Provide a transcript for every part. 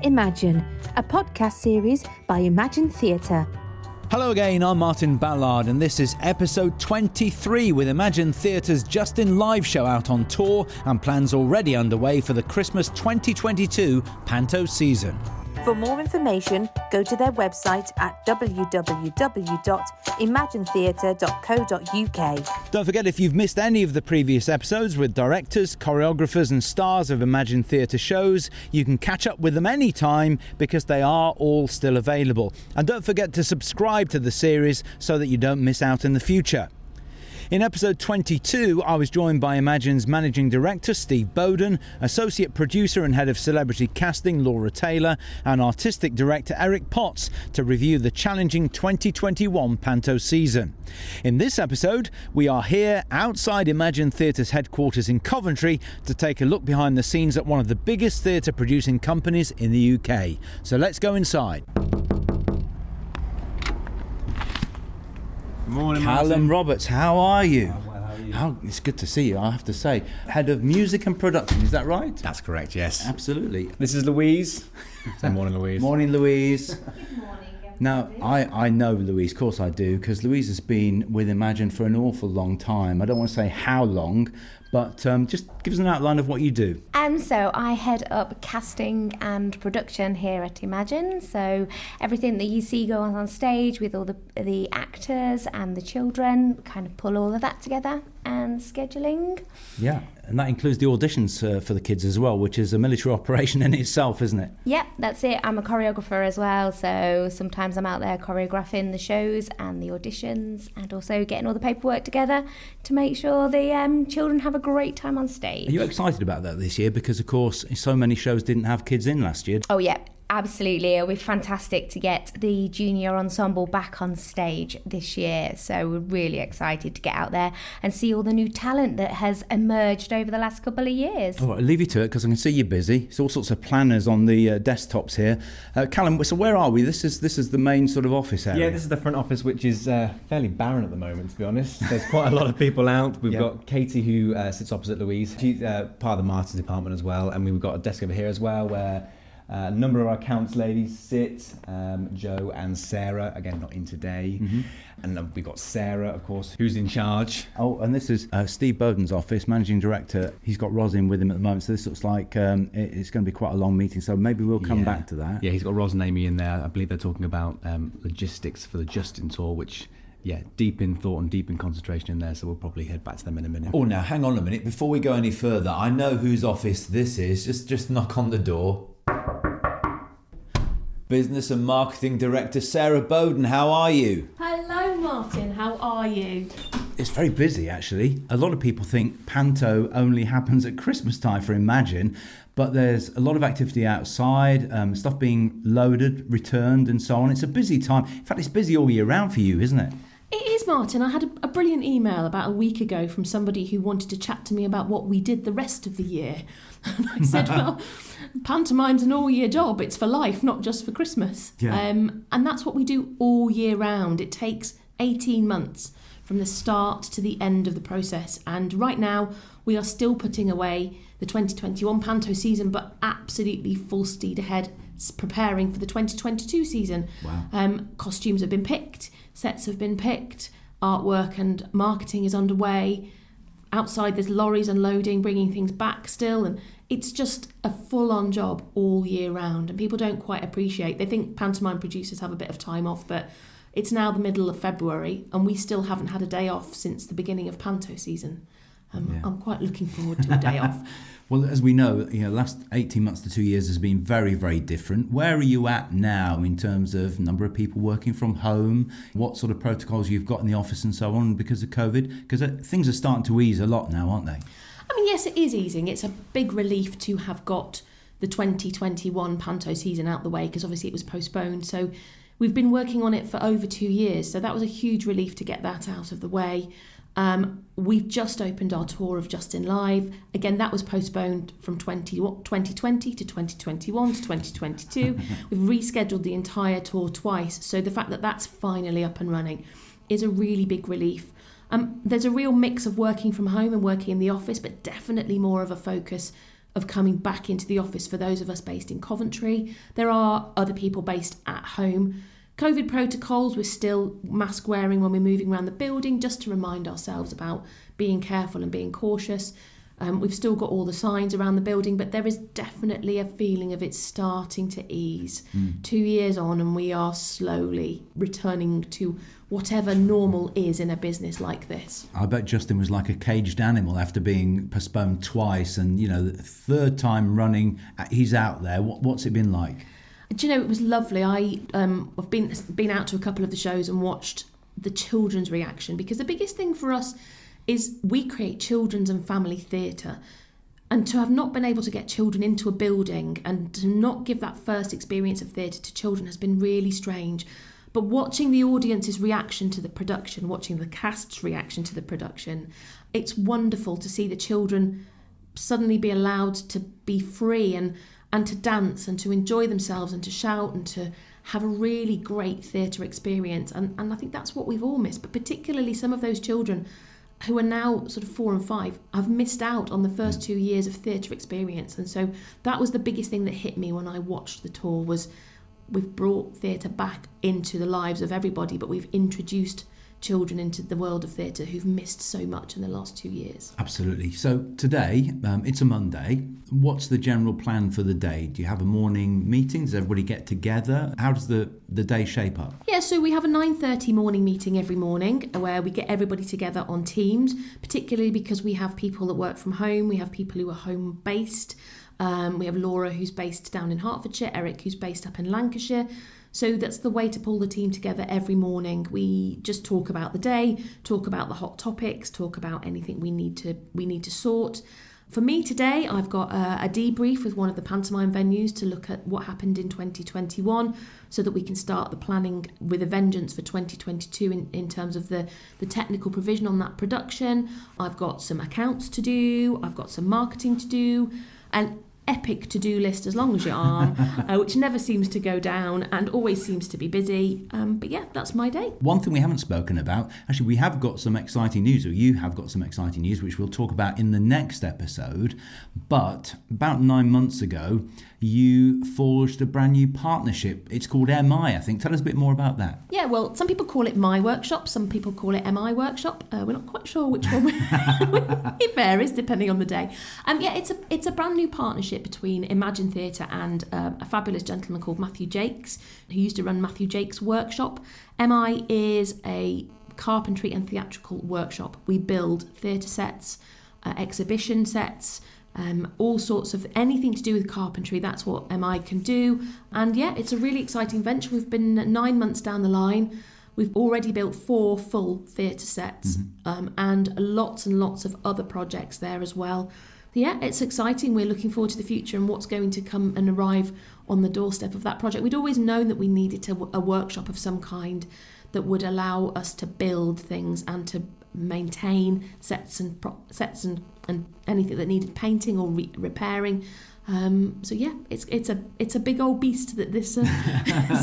Imagine, a podcast series by Imagine Theatre. Hello again, I'm Martin Ballard and this is episode 23 with Imagine Theatre's Justin live show out on tour and plans already underway for the Christmas 2022 Panto season. For more information, go to their website at www.imaginetheatre.co.uk. Don't forget, if you've missed any of the previous episodes with directors, choreographers and stars of Imagine Theatre shows, you can catch up with them anytime because they are all still available. And don't forget to subscribe to the series so that you don't miss out in the future. In episode 22, I was joined by Imagine's managing director, Steve Bowden, associate producer and head of celebrity casting, Laura Taylor, and artistic director, Eric Potts, to review the challenging 2021 Panto season. In this episode, we are here outside Imagine Theatre's headquarters in Coventry to take a look behind the scenes at one of the biggest theatre producing companies in the UK. So let's go inside. Morning, Callum Martin. Roberts, how are you? Well, how are you? It's good to see you, I have to say. Head of music and production, is that right? That's correct, yes. Absolutely. This is Louise. So morning, Louise. Morning, Louise. Good morning. Now, I know Louise, of course I do, because Louise has been with Imagine for an awful long time. I don't want to say how long, but just give us an outline of what you do. So I head up casting and production here at Imagine. So everything that you see going on stage with all the actors and the children, kind of pull all of that together, and scheduling. Yeah, and that includes the auditions for the kids as well, which is a military operation in itself, isn't it? Yep, that's it. I'm a choreographer as well, so sometimes I'm out there choreographing the shows and the auditions, and also getting all the paperwork together to make sure the children have a great time on stage. Are you excited about that this year? Because, of course, so many shows didn't have kids in last year. Oh, yeah. Absolutely. It'll be fantastic to get the junior ensemble back on stage this year. So we're really excited to get out there and see all the new talent that has emerged over the last couple of years. All right, I'll leave you to it because I can see you're busy. There's all sorts of planners on the desktops here. Callum, so where are we? This is the main sort of office area. Yeah, this is the front office, which is fairly barren at the moment, to be honest. There's quite a lot of people out. We've got Katie, who sits opposite Louise. She's part of the marketing department as well. And we've got a desk over here as well where a number of our accounts ladies sit, Joe and Sarah, again not in today, and then we've got Sarah, of course, who's in charge. Oh, and this is Steve Bowden's office, managing director. He's got Rosin with him at the moment, so this looks like it's going to be quite a long meeting, so maybe we'll come back to that. Yeah, he's got Ros and Amy in there. I believe they're talking about logistics for the Justin tour, which, yeah, deep in thought and deep in concentration in there, so we'll probably head back to them in a minute. Oh, now hang on a minute. Before we go any further, I know whose office this is. Just knock on the door. Business and Marketing Director Sarah Bowden, how are you? Hello Martin, how are you? It's very busy, actually. A lot of people think Panto only happens at Christmas time for Imagine, but there's a lot of activity outside, stuff being loaded, returned and so on. It's a busy time. In fact, it's busy all year round for you, isn't it? It is, Martin. I had a brilliant email about a week ago from somebody who wanted to chat to me about what we did the rest of the year. And I said, well, pantomime's an all-year job. It's for life, not just for Christmas. Yeah. And that's what we do all year round. It takes 18 months from the start to the end of the process. And right now, we are still putting away the 2021 Panto season, but absolutely full speed ahead, preparing for the 2022 season. Wow. Costumes have been picked, sets have been picked, artwork and marketing is underway. Outside there's lorries unloading, bringing things back still, and it's just a full-on job all year round, and people don't quite appreciate. They think pantomime producers have a bit of time off, but it's now the middle of February and we still haven't had a day off since the beginning of Panto season. I'm quite looking forward to a day off. Well, as we know, last 18 months to 2 years has been very, very different. Where are you at now in terms of number of people working from home, what sort of protocols you've got in the office and so on because of COVID? Because things are starting to ease a lot now, aren't they? I mean, yes, it is easing. It's a big relief to have got the 2021 Panto season out the way because obviously it was postponed. So we've been working on it for over 2 years. So that was a huge relief to get that out of the way. We've just opened our tour of Justin Live. Again, that was postponed from 2020 to 2021 to 2022. We've rescheduled the entire tour twice. So the fact that that's finally up and running is a really big relief. There's a real mix of working from home and working in the office, but definitely more of a focus of coming back into the office for those of us based in Coventry. There are other people based at home. COVID protocols, we're still mask wearing when we're moving around the building, just to remind ourselves about being careful and being cautious. We've still got all the signs around the building, but there is definitely a feeling of it starting to ease. 2 years on, and we are slowly returning to whatever normal is in a business like this. I bet Justin was like a caged animal after being postponed twice, and the third time running, he's out there. What's it been like? Do you know, it was lovely. I've been out to a couple of the shows and watched the children's reaction, because the biggest thing for us is we create children's and family theatre, and to have not been able to get children into a building and to not give that first experience of theatre to children has been really strange. But watching the audience's reaction to the production, watching the cast's reaction to the production, it's wonderful to see the children suddenly be allowed to be free and to dance and to enjoy themselves and to shout and to have a really great theatre experience. And I think that's what we've all missed, but particularly some of those children who are now sort of 4 and 5 have missed out on the first 2 years of theatre experience. And so that was the biggest thing that hit me when I watched the tour, was we've brought theatre back into the lives of everybody, but we've introduced children into the world of theatre who've missed so much in the last 2 years. Absolutely. So today, it's a Monday. What's the general plan for the day? Do you have a morning meeting? Does everybody get together? How does the day shape up? Yeah, so we have a 9:30 morning meeting every morning where we get everybody together on Teams, particularly because we have people that work from home, we have people who are home based. We have Laura, who's based down in Hertfordshire, Eric, who's based up in Lancashire. So that's the way to pull the team together every morning. We just talk about the day, talk about the hot topics, talk about anything we need to sort. For me today, I've got a debrief with one of the pantomime venues to look at what happened in 2021 so that we can start the planning with a vengeance for 2022 in terms of the technical provision on that production. I've got some accounts to do, I've got some marketing to do, and epic to-do list as long as your arm, which never seems to go down and always seems to be busy. But yeah, that's my day. One thing we haven't spoken about, actually we have got some exciting news, or you have got some exciting news, which we'll talk about in the next episode. But about 9 months ago, you forged a brand new partnership. It's called MI, I think. Tell us a bit more about that. Yeah, well, some people call it My Workshop, some people call it MI Workshop. We're not quite sure which one. It varies depending on the day. Yeah, it's a brand new partnership between Imagine Theatre and a fabulous gentleman called Matthew Jakes, who used to run Matthew Jakes' workshop. MI is a carpentry and theatrical workshop. We build theatre sets, exhibition sets, all sorts of anything to do with carpentry. That's what MI can do. And yeah, it's a really exciting venture. We've been 9 months down the line. We've already built 4 full theatre sets, and lots of other projects there as well. Yeah, it's exciting. We're looking forward to the future and what's going to come and arrive on the doorstep of that project. We'd always known that we needed a workshop of some kind that would allow us to build things and to maintain sets and anything that needed painting or repairing. So yeah, it's a big old beast that this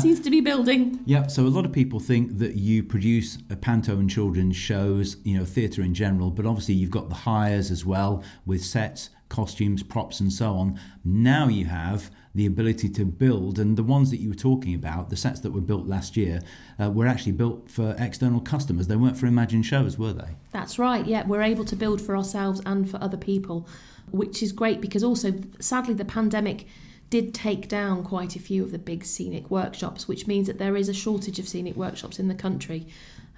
seems to be building. Yeah, so a lot of people think that you produce a panto and children's shows, theatre in general, but obviously you've got the hires as well with sets, costumes, props and so on. Now you have the ability to build, and the ones that you were talking about, the sets that were built last year, were actually built for external customers. They weren't for Imagine shows, were they? That's right, yeah. We're able to build for ourselves and for other people, which is great because also, sadly, the pandemic did take down quite a few of the big scenic workshops, which means that there is a shortage of scenic workshops in the country.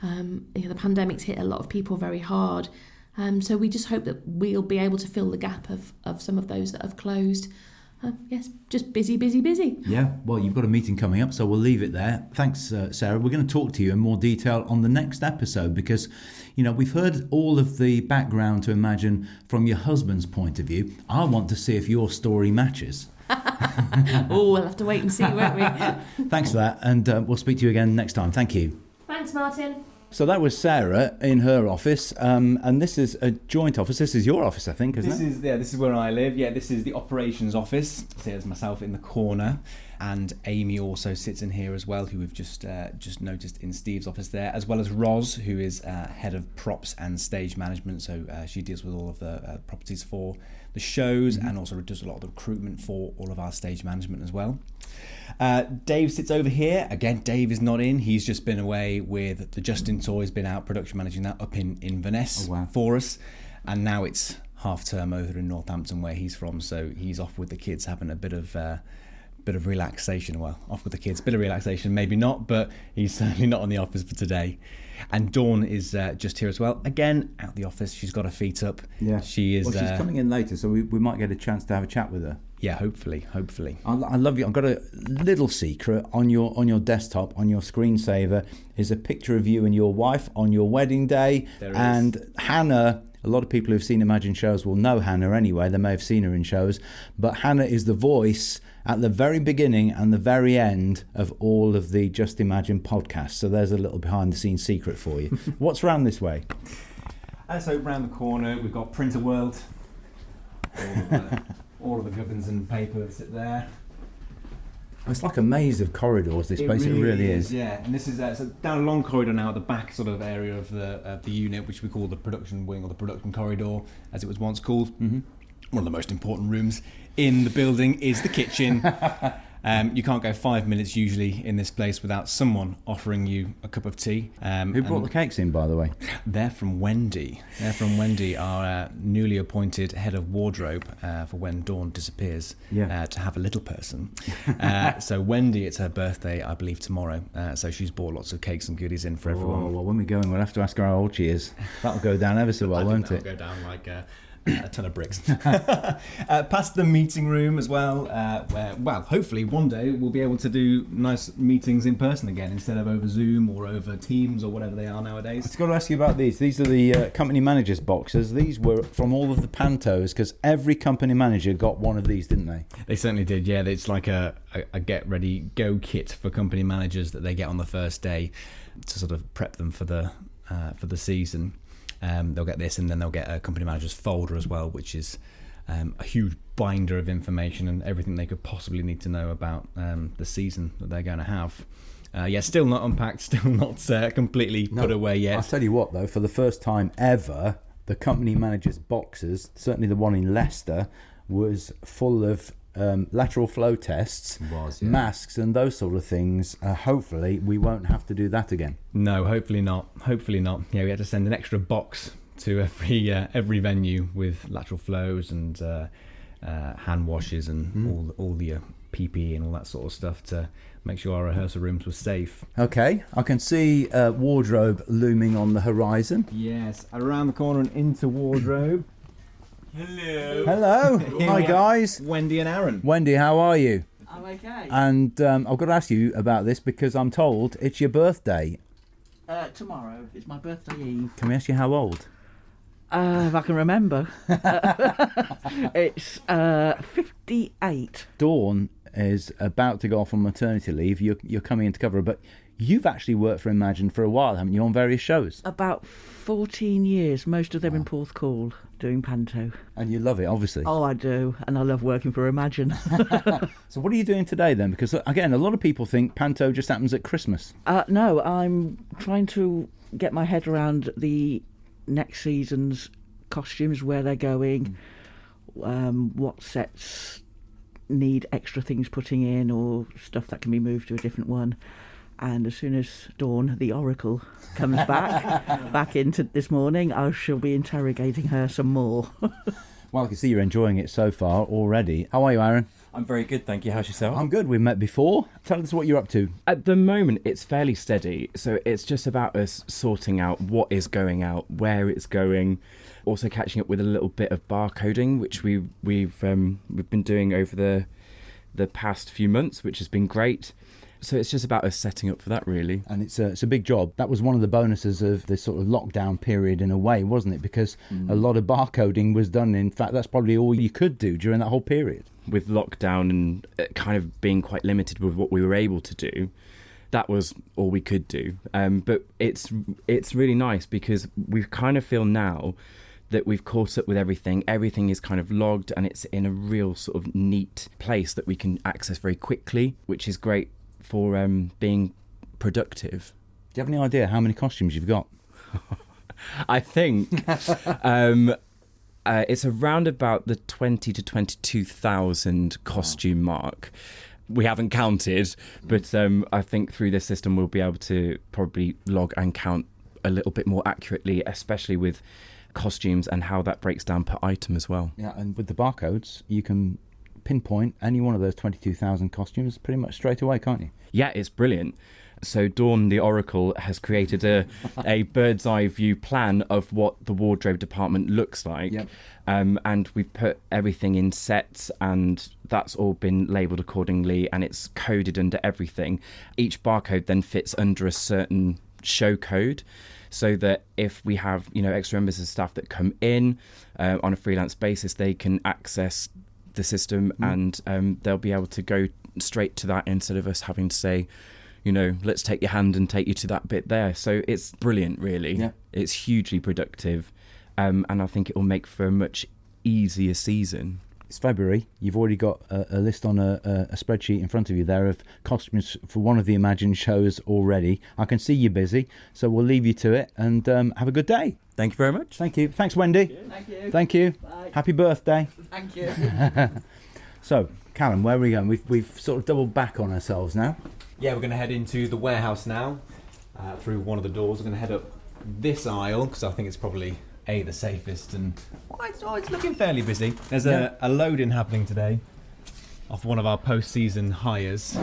The pandemic's hit a lot of people very hard. So we just hope that we'll be able to fill the gap of some of those that have closed. Yes, just busy. Yeah, well, you've got a meeting coming up, so we'll leave it there. Thanks, Sarah. We're going to talk to you in more detail on the next episode because, we've heard all of the background to Imagine from your husband's point of view. I want to see if your story matches. Oh, we'll have to wait and see, won't we? Thanks for that, and we'll speak to you again next time. Thank you. Thanks, Martin. So that was Sarah in her office, and this is a joint office. This is your office, I think, isn't it? This is where I live. Yeah, this is the operations office. So there's myself in the corner. And Amy also sits in here as well, who we've just noticed in Steve's office there, as well as Roz, who is head of props and stage management. So she deals with all of the properties for the shows and also does a lot of the recruitment for all of our stage management as well. Dave sits over here. Again, Dave is not in. He's just been away with the Justin Tour. He's been out production managing that up in Inverness for us. And now it's half term over in Northampton where he's from. So he's off with the kids having a bit of relaxation. Well, off with the kids, bit of relaxation, maybe not, but he's certainly not in the office for today. And Dawn is just here as well. Again, out the office. She's got her feet up. Yeah. She is. Well, she's coming in later, so we might get a chance to have a chat with her. Yeah, hopefully. I love you. I've got a little secret on your desktop, on your screensaver, is a picture of you and your wife on your wedding day. There and is. Hannah. A lot of people who've seen Imagine shows will know Hannah anyway. They may have seen her in shows, but Hannah is the voice at the very beginning and the very end of all of the Just Imagine podcasts. So there's a little behind-the-scenes secret for you. What's round this way? So round the corner, we've got Printer World. All of the gubbins and paper that sit there. It's like a maze of corridors, this place. It really is. Yeah, and this is so down a long corridor now at the back sort of area of the unit, which we call the production wing or the production corridor, as it was once called. Mm-hmm. One of the most important rooms in the building is the kitchen. You can't go 5 minutes usually in this place without someone offering you a cup of tea. Who brought the cakes in, by the way? They're from Wendy. Our newly appointed head of wardrobe for when Dawn disappears to have a little person. So Wendy, it's her birthday, I believe, tomorrow. So she's bought lots of cakes and goodies in for everyone. Well, when we're going, we'll have to ask her how old she is. That'll go down ever so well, won't it? That'll go down like a ton of bricks. Past the meeting room as well, where, hopefully one day we'll be able to do nice meetings in person again instead of over Zoom or over Teams or whatever they are nowadays. I've got to ask you about these. These are the company managers boxes. These were from all of the pantos because every company manager got one of these, didn't they? They certainly did, yeah. It's like a get ready, go kit for company managers that they get on the first day to sort of prep them for the season. They'll get this, and then they'll get a company manager's folder as well, which is a huge binder of information and everything they could possibly need to know about the season that they're going to have. Still not unpacked, still not completely put away yet. I'll tell you what, though, for the first time ever, the company manager's boxes, certainly the one in Leicester, was full of lateral flow tests, masks and those sort of things. Hopefully we won't have to do that again. No, hopefully not. Yeah, we had to send an extra box to every venue with lateral flows and hand washes and all the PPE and all that sort of stuff to make sure our rehearsal rooms were safe. Okay, I can see wardrobe looming on the horizon. Yes, around the corner and into wardrobe. Hello. Hi, guys. Wendy and Aaron. Wendy, how are you? I'm okay. And I've got to ask you about this because I'm told it's your birthday. Tomorrow is my birthday eve. Can we ask you how old? If I can remember. It's 58. Dawn is about to go off on maternity leave. You're coming in to cover her, but you've actually worked for Imagine for a while, haven't you, on various shows? About 14 years, most of them in Porthcawl, doing panto. And you love it, obviously. Oh, I do, and I love working for Imagine. So what are you doing today then? Because, again, a lot of people think panto just happens at Christmas. No, I'm trying to get my head around the next season's costumes, where they're going, what sets need extra things putting in or stuff that can be moved to a different one. And as soon as Dawn, the Oracle, comes back into this morning, I shall be interrogating her some more. Well, I can see you're enjoying it so far already. How are you, Aaron? I'm very good, thank you. How's yourself? I'm good. We've met before. Tell us what you're up to. At the moment, it's fairly steady. So it's just about us sorting out what is going out, where it's going. Also catching up with a little bit of barcoding, which we've been doing over the past few months, which has been great. So it's just about us setting up for that, really. And it's a big job. That was one of the bonuses of this sort of lockdown period in a way, wasn't it? Because a lot of barcoding was done. In fact, that's probably all you could do during that whole period. With lockdown and kind of being quite limited with what we were able to do, that was all we could do. But it's really nice because we kind of feel now that we've caught up with everything. Everything is kind of logged and it's in a real sort of neat place that we can access very quickly, which is great for being productive. Do you have any idea how many costumes you've got? I think it's around about the 20 to 22,000 costume mark. We haven't counted, but I think through this system we'll be able to probably log and count a little bit more accurately, especially with costumes and how that breaks down per item as well. Yeah, and with the barcodes, you can pinpoint any one of those 22,000 costumes pretty much straight away, can't you? Yeah, it's brilliant. So Dawn, the Oracle, has created a bird's eye view plan of what the wardrobe department looks like. Yep. And we've put everything in sets and that's all been labelled accordingly and it's coded under everything. Each barcode then fits under a certain show code, so that if we have, extra members of staff that come in on a freelance basis, they can access the system and they'll be able to go straight to that instead of us having to say, let's take your hand and take you to that bit there. So it's brilliant, really. Yeah. It's hugely productive, and I think it will make for a much easier season. It's February. You've already got a list on a spreadsheet in front of you there of costumes for one of the Imagine shows already. I can see you're busy, so we'll leave you to it and have a good day. Thank you very much. Thank you. Thanks, Wendy. Thank you. Thank you. Bye. Happy birthday. Thank you. So, Callum, where are we going? We've sort of doubled back on ourselves now. Yeah, we're going to head into the warehouse now, through one of the doors. We're going to head up this aisle, because I think it's probably, the safest, and it's looking fairly busy. There's a load-in happening today off one of our post-season hires.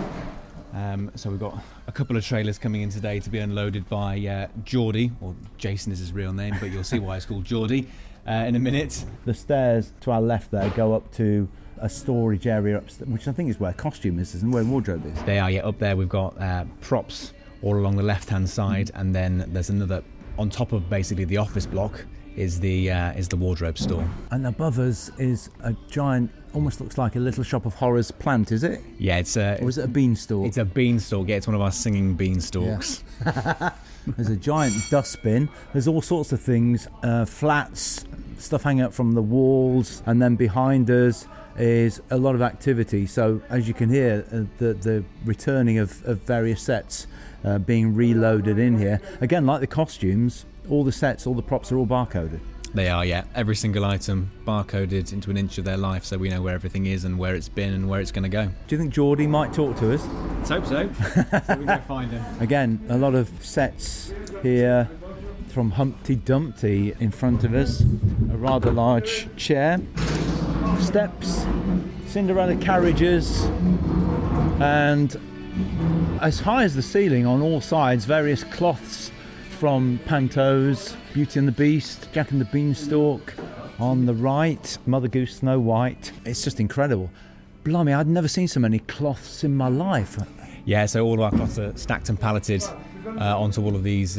So we've got a couple of trailers coming in today to be unloaded by Geordie, or Jason is his real name, but you'll see why it's called Geordie in a minute. The stairs to our left there go up to a storage area upstairs, which I think is where costume is, isn't it? Where wardrobe is. They are, up there we've got props all along the left-hand side, and then there's another, on top of basically the office block, is the wardrobe store. And above us is a giant, almost looks like a Little Shop of Horrors plant, is it? Yeah, it's Or is it a beanstalk? It's a beanstalk. Yeah, it's one of our singing beanstalks. Yeah. There's a giant dustbin. There's all sorts of things, flats, stuff hanging up from the walls, and then behind us is a lot of activity. So as you can hear, the returning of various sets being reloaded in here. Again, like the costumes, all the sets, all the props are all barcoded. They are, yeah. Every single item barcoded into an inch of their life, so we know where everything is and where it's been and where it's going to go. Do you think Geordie might talk to us? Let's hope so. So we go find him. Again, a lot of sets here from Humpty Dumpty in front of us. A rather large chair. Steps, Cinderella carriages, and as high as the ceiling on all sides, various cloths from Pantos, Beauty and the Beast, Jack and the Beanstalk on the right, Mother Goose, Snow White. It's just incredible. Blimey, I'd never seen so many cloths in my life. Yeah, so all of our cloths are stacked and palleted onto all of these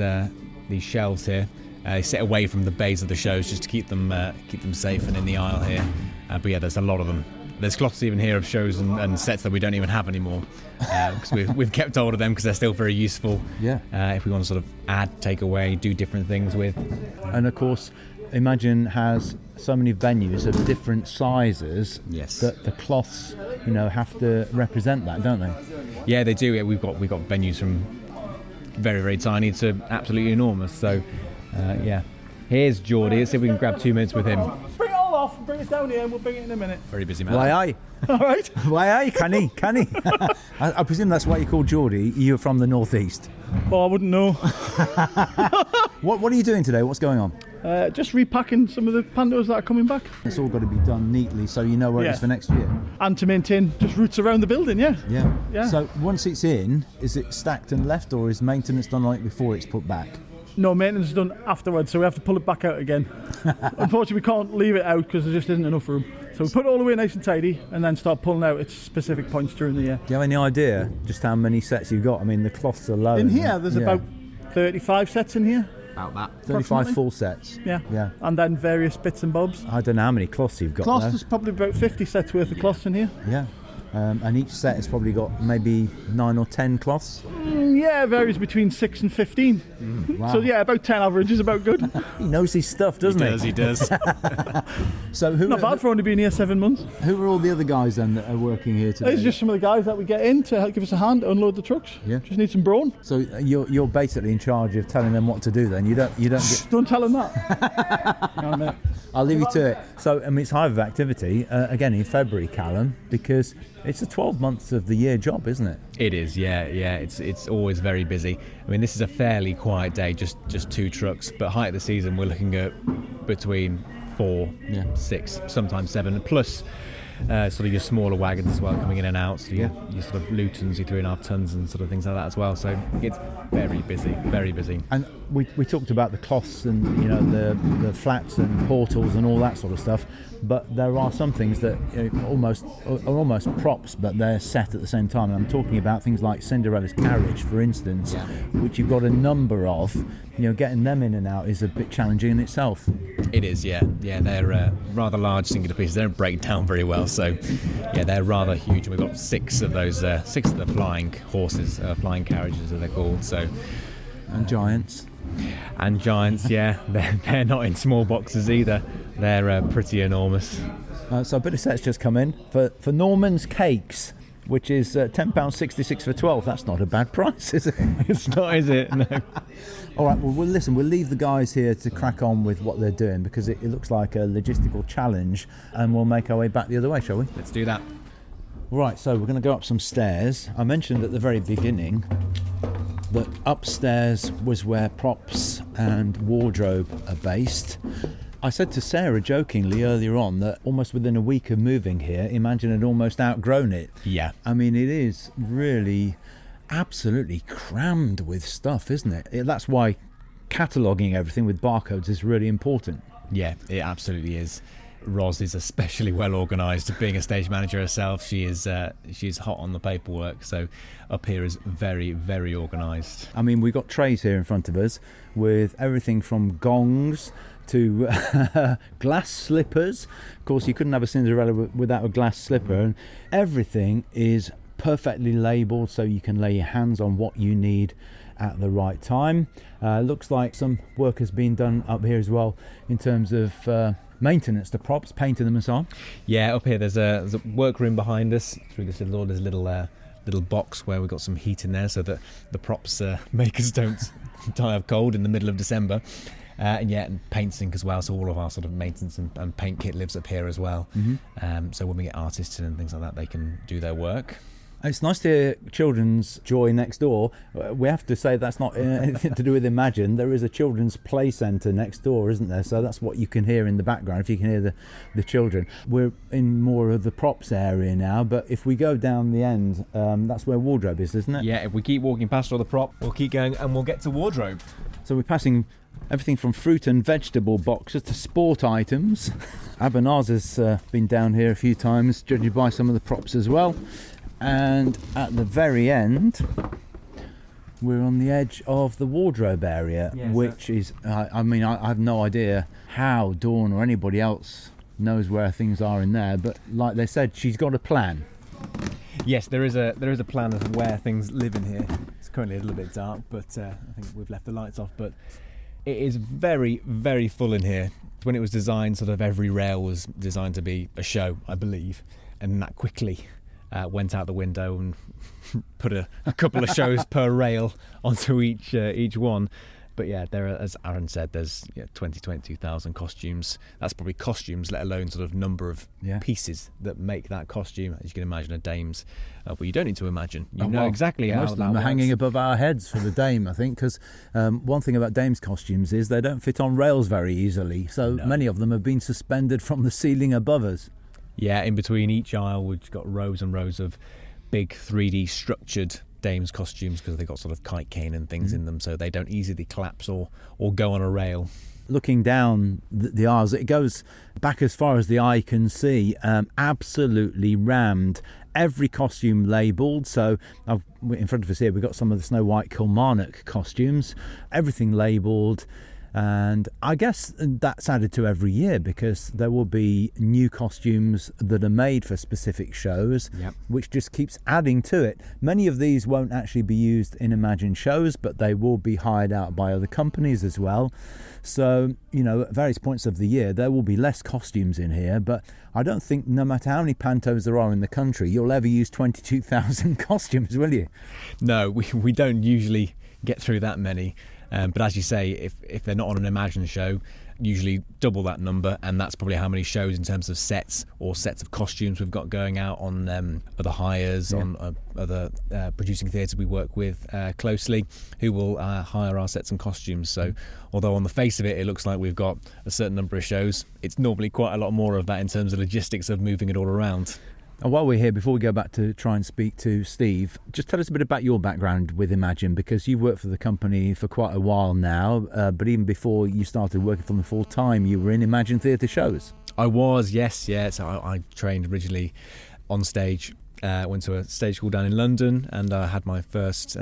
shelves here. They sit away from the bays of the shows just to keep them safe and in the aisle here. But yeah, there's a lot of them. There's cloths even here of shows and sets that we don't even have anymore, because we've kept hold of them because they're still very useful. Yeah. If we want to sort of add, take away, do different things with. And of course, Imagine has so many venues of different sizes. Yes. That the cloths, have to represent that, don't they? Yeah, they do. Yeah, we've got venues from very, very tiny to absolutely enormous. So, yeah. Here's Geordie. Let's see if we can grab 2 minutes with him. Bring it all off and bring it down here and we'll bring it in a minute. Very busy man. Why are you? All right. Why are you? Can he? I presume that's why you call Geordie. You're from the northeast. Oh, I wouldn't know. What are you doing today? What's going on? Just repacking some of the pantos that are coming back. It's all got to be done neatly so you know where it is for next year. And to maintain just routes around the building, yeah. Yeah. So once it's in, is it stacked and left, or is maintenance done on it before it's put back? No, maintenance is done afterwards, so we have to pull it back out again. Unfortunately, we can't leave it out because there just isn't enough room. So we put it all away nice and tidy and then start pulling out at specific points during the year. Do you have any idea just how many sets you've got? I mean, the cloths are low. In here, there's about 35 sets in here. About that. 35 full sets. Yeah. And then various bits and bobs. I don't know how many cloths you've got Cloths, there. there's probably about 50 sets worth of cloths in here. Yeah. And each set has probably got maybe 9 or 10 cloths. Yeah, Yeah, it varies between 6 and 15. Wow. So yeah, about 10 average is about good. He knows his stuff, doesn't he? He does. So Not bad for only being here 7 months. who are all the other guys then that are working here today? It's just some of the guys that we get in to help give us a hand, unload the trucks. Yeah. Just need some brawn. So you're basically in charge of telling them what to do then. You don't get... Don't tell them that. Hang on a minute. I'll leave you to it. So, I mean, it's hive of activity, again, in February, Callum, because it's a 12 months of the year job, isn't it? It is, yeah. It's always very busy. I mean, this is a fairly quiet day, just 2 trucks. But height of the season, we're looking at between 4, 6, sometimes 7, plus sort of your smaller wagons as well coming in and out. So your sort of Lutons, your 3.5 tons and sort of things like that as well. So it's very busy, very busy. And we talked about the cloths and, you know, the flats and portals and all that sort of stuff. But there are some things that are almost props, but they're set at the same time. And I'm talking about things like Cinderella's carriage, for instance, which you've got a number of. You know, getting them in and out is a bit challenging in itself. It is, yeah. They're rather large singular pieces. They don't break down very well, so yeah, they're rather huge. And we've got 6 of those, 6 of the flying horses, flying carriages, as they're called. So, And giants. And giants, yeah. They're not in small boxes either. They're pretty enormous. So a bit of set's just come in for Norman's Cakes, which is £10.66 for 12. That's not a bad price, is it? It's not, is it? No. All right, well, listen, we'll leave the guys here to crack on with what they're doing because it looks like a logistical challenge, and we'll make our way back the other way, shall we? Let's do that. Right, so we're going to go up some stairs. I mentioned at the very beginning that upstairs was where props and wardrobe are based. I said to Sarah jokingly earlier on that almost within a week of moving here, Imagine had almost outgrown it. Yeah. I mean, it is really absolutely crammed with stuff, isn't it? That's why cataloguing everything with barcodes is really important. Yeah, it absolutely is. Ros is especially well organised. Being a stage manager herself, she's hot on the paperwork. So up here is very, very organised. I mean, we've got trays here in front of us with everything from gongs to glass slippers. Of course, you couldn't have a Cinderella without a glass slipper. And everything is perfectly labelled so you can lay your hands on what you need at the right time. Looks like some work has been done up here as well in terms of maintenance to props, painting them and so on. Yeah, up here there's a workroom behind us. Through this little little box where we've got some heat in there so that the props makers don't die of cold in the middle of December. And paint sink as well, so all of our sort of maintenance and paint kit lives up here as well. So when we get artists in and things like that, they can do their work. It's nice to hear children's joy next door. We have to say that's not anything to do with Imagine. There is a children's play centre next door, isn't there? So that's what you can hear in the background, if you can hear the children. We're in more of the props area now, but if we go down the end, that's where wardrobe is, isn't it? Yeah, if we keep walking past all the prop, we'll keep going and we'll get to wardrobe. So we're passing everything from fruit and vegetable boxes to sport items. Abanaz has been down here a few times, judging by some of the props as well. And at the very end, we're on the edge of the wardrobe area, which is, I have no idea how Dawn or anybody else knows where things are in there, but like they said, she's got a plan. Yes, there is a plan of where things live in here. It's currently a little bit dark, but I think we've left the lights off, but it is very, very full in here. When it was designed, sort of every rail was designed to be a show, I believe, and that quickly went out the window and put a couple of shows per rail onto each one. But yeah, there are, as Aaron said, there's 22,000 costumes. That's probably costumes, let alone sort of number of pieces that make that costume. As you can imagine, a dame's. But you don't need to imagine. You know exactly how most of them are hanging above our heads for the dame, I think, because one thing about dame's costumes is they don't fit on rails very easily. So many of them have been suspended from the ceiling above us. Yeah, in between each aisle, we've got rows and rows of big 3D structured dames costumes because they've got sort of kite cane and things in them, so they don't easily collapse or go on a rail. Looking down the aisles, it goes back as far as the eye can see, absolutely rammed. Every costume labelled, so in front of us here we've got some of the Snow White Kilmarnock costumes, everything labelled. And I guess that's added to every year because there will be new costumes that are made for specific shows, which just keeps adding to it. Many of these won't actually be used in Imagine shows, but they will be hired out by other companies as well. So, at various points of the year, there will be less costumes in here, but I don't think no matter how many pantos there are in the country, you'll ever use 22,000 costumes, will you? No, we don't usually get through that many. But as you say, if they're not on an Imagine show, usually double that number, and that's probably how many shows in terms of sets of costumes we've got going out on other hires, on other producing theatres we work with closely, who will hire our sets and costumes. So although on the face of it, it looks like we've got a certain number of shows, it's normally quite a lot more of that in terms of logistics of moving it all around. And while we're here, before we go back to try and speak to Steve, just tell us a bit about your background with Imagine, because you've worked for the company for quite a while now, but even before you started working for them full time, you were in Imagine theatre shows. I was, yes. So I trained originally on stage, went to a stage school down in London, and I had my first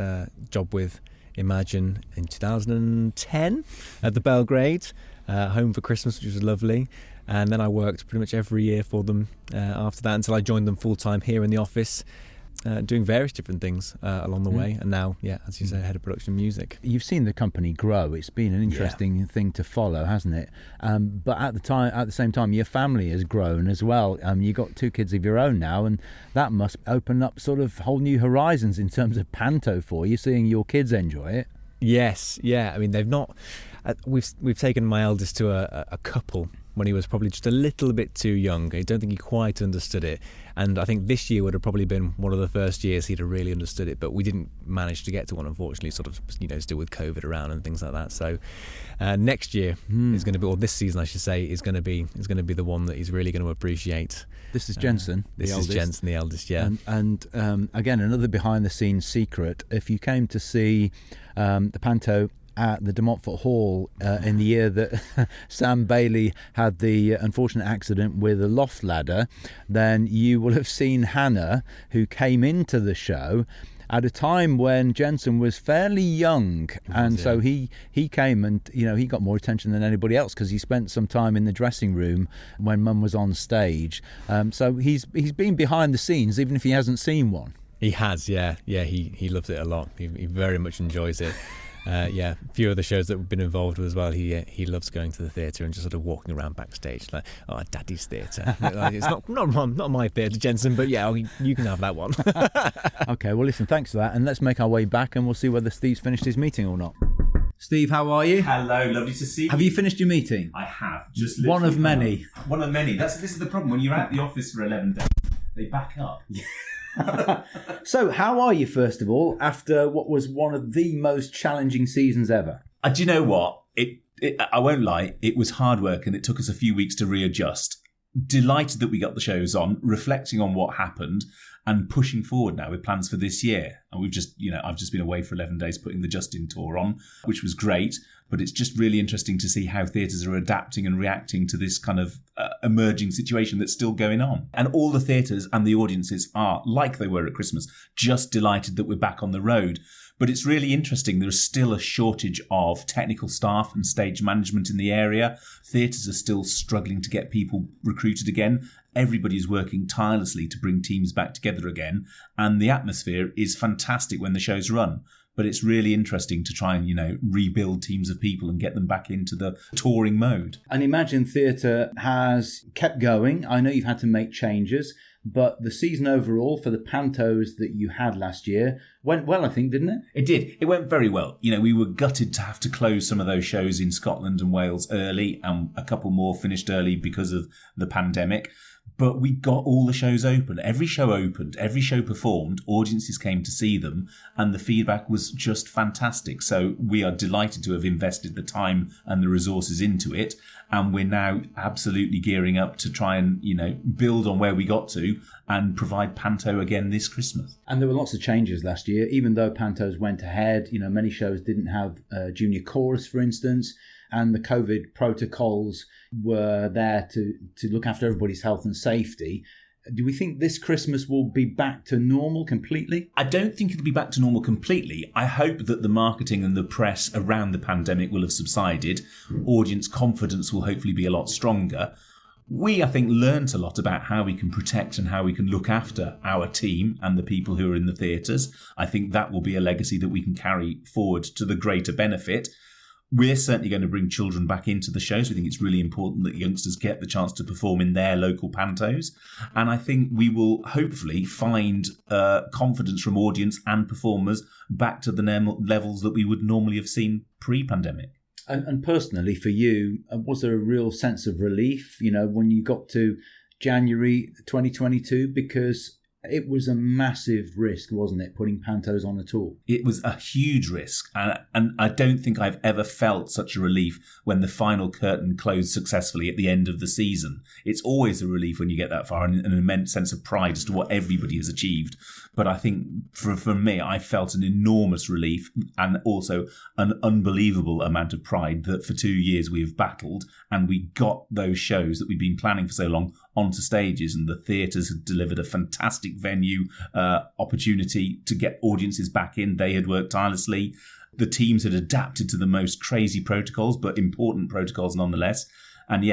job with Imagine in 2010 at the Belgrade, home for Christmas, which was lovely. And then I worked pretty much every year for them after that until I joined them full-time here in the office, doing various different things along the way. And now, as you say, head of production music. You've seen the company grow. It's been an interesting thing to follow, hasn't it? But at the same time, your family has grown as well. You've got 2 kids of your own now, and that must open up sort of whole new horizons in terms of panto for you, seeing your kids enjoy it. Yes, I mean, they've not... We've taken my eldest to a couple when he was probably just a little bit too young. I don't think he quite understood it, and I think this year would have probably been one of the first years he'd have really understood it, but we didn't manage to get to one, unfortunately, sort of, still with COVID around and things like that. So next year is going to be, or this season I should say, is going to be the one that he's really going to appreciate. This is Jensen. This is Jensen, the eldest, And again, another behind the scenes secret. If you came to see the panto at the De Montfort Hall in the year that Sam Bailey had the unfortunate accident with a loft ladder, then you will have seen Hannah, who came into the show at a time when Jensen was fairly young, and so he came and he got more attention than anybody else because he spent some time in the dressing room when Mum was on stage. So he's been behind the scenes even if he hasn't seen one. He has, he loves it a lot. He very much enjoys it. A few of the shows that we've been involved with as well, he loves going to the theatre and just sort of walking around backstage like, Daddy's theatre. It's not my theatre, Jensen, but you can have that one. Okay, well listen, thanks for that, and let's make our way back and we'll see whether Steve's finished his meeting or not. Steve, how are you? Hello, lovely to see you. Have you finished your meeting? I have. Just one of many. One of many. This is the problem. When you're at the office for 11 days, they back up. So, how are you, first of all, after what was one of the most challenging seasons ever? Do you know what? I won't lie, it was hard work and it took us a few weeks to readjust. Delighted that we got the shows on, reflecting on what happened and pushing forward now with plans for this year. And we've just, I've just been away for 11 days putting the Justin tour on, which was great. But it's just really interesting to see how theatres are adapting and reacting to this kind of emerging situation that's still going on. And all the theatres and the audiences are, like they were at Christmas, just delighted that we're back on the road. But it's really interesting. There's still a shortage of technical staff and stage management in the area. Theatres are still struggling to get people recruited again. Everybody's working tirelessly to bring teams back together again. And the atmosphere is fantastic when the shows run. But it's really interesting to try and, rebuild teams of people and get them back into the touring mode. And Imagine Theatre has kept going. I know you've had to make changes, but the season overall for the pantos that you had last year went well, I think, didn't it? It did. It went very well. We were gutted to have to close some of those shows in Scotland and Wales early, and a couple more finished early because of the pandemic. But we got all the shows open. Every show opened, every show performed, audiences came to see them, and the feedback was just fantastic. So we are delighted to have invested the time and the resources into it, and we're now absolutely gearing up to try and, build on where we got to and provide panto again this Christmas. And there were lots of changes last year, even though pantos went ahead. Many shows didn't have a junior chorus, for instance, and the COVID protocols were there to look after everybody's health and safety. Do we think this Christmas will be back to normal completely? I don't think it'll be back to normal completely. I hope that the marketing and the press around the pandemic will have subsided. Audience confidence will hopefully be a lot stronger. We, I think, learnt a lot about how we can protect and how we can look after our team and the people who are in the theatres. I think that will be a legacy that we can carry forward to the greater benefit. We're certainly going to bring children back into the shows. We think it's really important that youngsters get the chance to perform in their local pantos. And I think we will hopefully find confidence from audience and performers back to the levels that we would normally have seen pre-pandemic. And personally, for you, was there a real sense of relief, when you got to January 2022? Because it was a massive risk, wasn't it, putting pantos on at all? It was a huge risk. And I don't think I've ever felt such a relief when the final curtain closed successfully at the end of the season. It's always a relief when you get that far and an immense sense of pride as to what everybody has achieved. But I think for me, I felt an enormous relief and also an unbelievable amount of pride that for 2 years we have battled and we got those shows that we've been planning for so long onto stages, and the theatres had delivered a fantastic venue opportunity to get audiences back in. They had worked tirelessly. The teams had adapted to the most crazy protocols, but important protocols nonetheless. And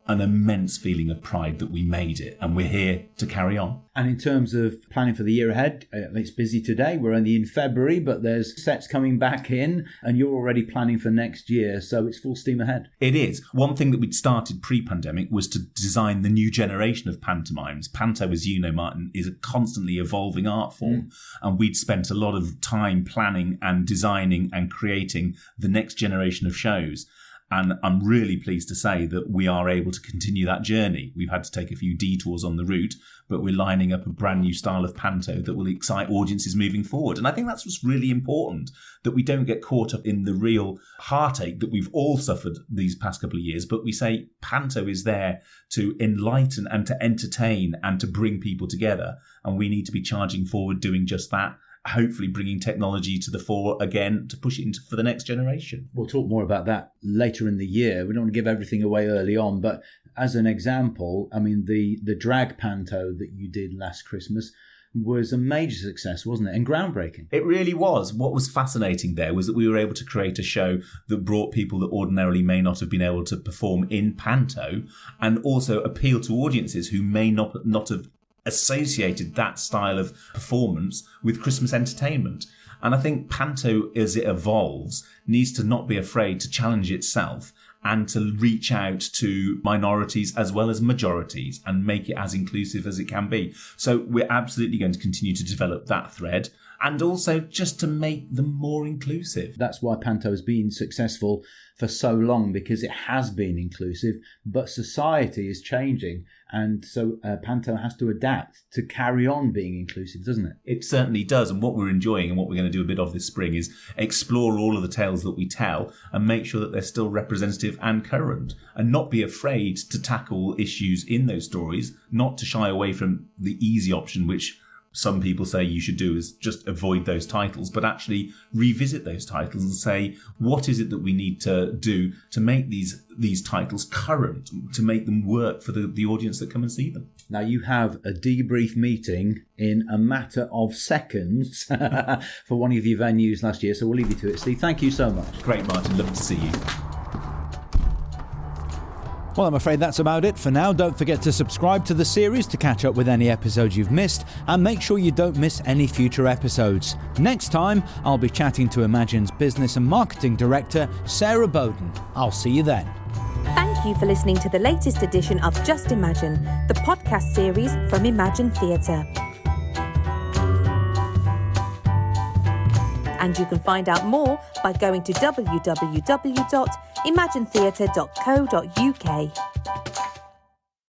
an immense feeling of pride that we made it, and we're here to carry on. And in terms of planning for the year ahead, it's busy today. We're only in February, but there's sets coming back in, and you're already planning for next year, so it's full steam ahead. It is. One thing that we'd started pre-pandemic was to design the new generation of pantomimes. Panto, as you know, Martin, is a constantly evolving art form, and we'd spent a lot of time planning and designing and creating the next generation of shows. And I'm really pleased to say that we are able to continue that journey. We've had to take a few detours on the route, but we're lining up a brand new style of panto that will excite audiences moving forward. And I think that's what's really important, that we don't get caught up in the real heartache that we've all suffered these past couple of years, but we say panto is there to enlighten and to entertain and to bring people together. And we need to be charging forward doing just that. Hopefully bringing technology to the fore again to push it for the next generation. We'll talk more about that later in the year. We don't want to give everything away early on, but as an example, I mean, the drag panto that you did last Christmas was a major success, wasn't it? And groundbreaking. It really was. What was fascinating there was that we were able to create a show that brought people that ordinarily may not have been able to perform in panto, and also appeal to audiences who may not have associated that style of performance with Christmas entertainment. And I think panto, as it evolves, needs to not be afraid to challenge itself and to reach out to minorities as well as majorities and make it as inclusive as it can be. So we're absolutely going to continue to develop that thread, and also just to make them more inclusive. That's why panto has been successful for so long, because it has been inclusive, but society is changing, and so panto has to adapt to carry on being inclusive, doesn't it? It certainly does, and what we're enjoying and what we're going to do a bit of this spring is explore all of the tales that we tell and make sure that they're still representative and current, and not be afraid to tackle issues in those stories, not to shy away from the easy option, which some people say you should do, is just avoid those titles, but actually revisit those titles and say, what is it that we need to do to make these titles current, to make them work for the audience that come and see them? Now, you have a debrief meeting in a matter of seconds for one of your venues last year, so we'll leave you to it. Steve, thank you so much. Great, Martin. Love to see you. Well, I'm afraid that's about it for now. Don't forget to subscribe to the series to catch up with any episodes you've missed, and make sure you don't miss any future episodes. Next time, I'll be chatting to Imagine's Business and Marketing Director, Sarah Bowden. I'll see you then. Thank you for listening to the latest edition of Just Imagine, the podcast series from Imagine Theatre. And you can find out more by going to www.imaginetheatre.co.uk.